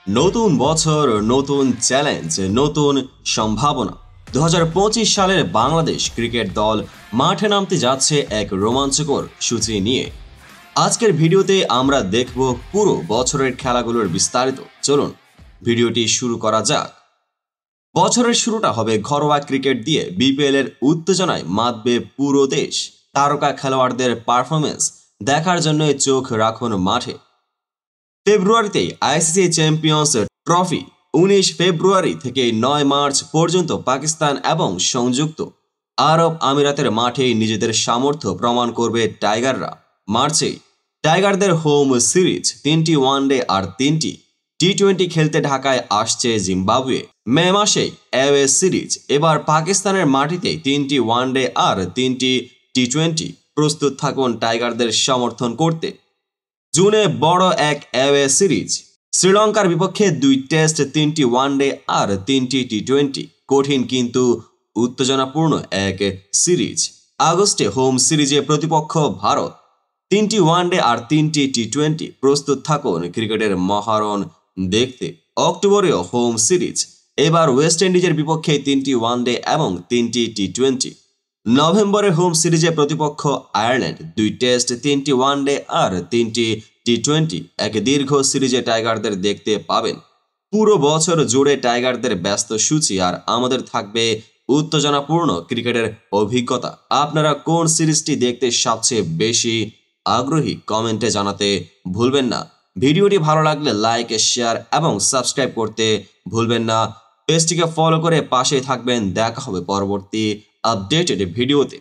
নতুন বছর, নতুন চ্যালেঞ্জ, নতুন সম্ভাবনা। 2025 সালের বাংলাদেশ ক্রিকেট দল মাঠে নামতে যাচ্ছে এক রোমাঞ্চকর সূচি নিয়ে। আজকের ভিডিওতে আমরা দেখব পুরো বছরের খেলাগুলোর বিস্তারিত। চলুন ভিডিওটি শুরু করা যাক। বছরের শুরুটা হবে ঘরোয়া ক্রিকেট দিয়ে। বিপিএল এর উত্তেজনায় মাতবে পুরো দেশ। তারকা খেলোয়াড়দের পারফরমেন্স দেখার জন্য চোখ রাখুন মাঠে। ফেব্রুয়ারিতেই আইসিসি চ্যাম্পিয়ন্স ট্রফি। 19 ফেব্রুয়ারি থেকে 9 মার্চ পর্যন্ত পাকিস্তান এবং সংযুক্ত আরব আমিরাতের মাঠে নিজেদের সামর্থ্য প্রমাণ করবে টাইগাররা। মার্চে টাইগারদের হোম সিরিজ 3টি ওয়ানডে আর 3টি টি-20 খেলতে ঢাকায় আসছে জিম্বাবুয়ে। মে মাসে অ্যাওয়ে সিরিজ। এবার পাকিস্তানের মাটিতে 3টি ওয়ানডে আর 3টি টি-20। প্রস্তুত থাকুন টাইগারদের সমর্থন করতে। জুনে বড় এক অ্যাওয়ে সিরিজ। শ্রীলঙ্কার বিপক্ষে 2 টেস্ট, 3টি ওয়ানডে আর 3টি টি-20। কঠিন কিন্তু উত্তেজনাপূর্ণ এক সিরিজ। আগস্টে হোম সিরিজে প্রতিপক্ষ ভারত। 3টি ওয়ানডে আর 3টি টি-20। প্রস্তুত থাকুন ক্রিকেটের মহারণ দেখতে। অক্টোবরেও হোম সিরিজ। এবার ওয়েস্ট ইন্ডিজের বিপক্ষে 3টি ওয়ানডে এবং 3টি টি-20। নভেম্বরে হোম সিরিজে প্রতিপক্ষ আয়ারল্যান্ড। 2 টেস্ট, 3টি ওয়ানডে আর 3টি টি-20। এক দীর্ঘ সিরিজে টাইগারদের দেখতে পাবেন। পুরো বছর জুড়ে টাইগারদের ব্যস্ত সূচি আর আমাদের থাকবে উত্তেজনাপূর্ণ ক্রিকেটের অভিজ্ঞতা। আপনারা কোন সিরিজটি দেখতে সবচেয়ে বেশি আগ্রহী কমেন্টে জানাতে ভুলবেন না। ভিডিওটি ভালো লাগলে লাইক, শেয়ার এবং সাবস্ক্রাইব করতে ভুলবেন না। পেজটিকে ফলো করে পাশেই থাকবেন। দেখা হবে পরবর্তী আপডেটেড ভিডিওতে।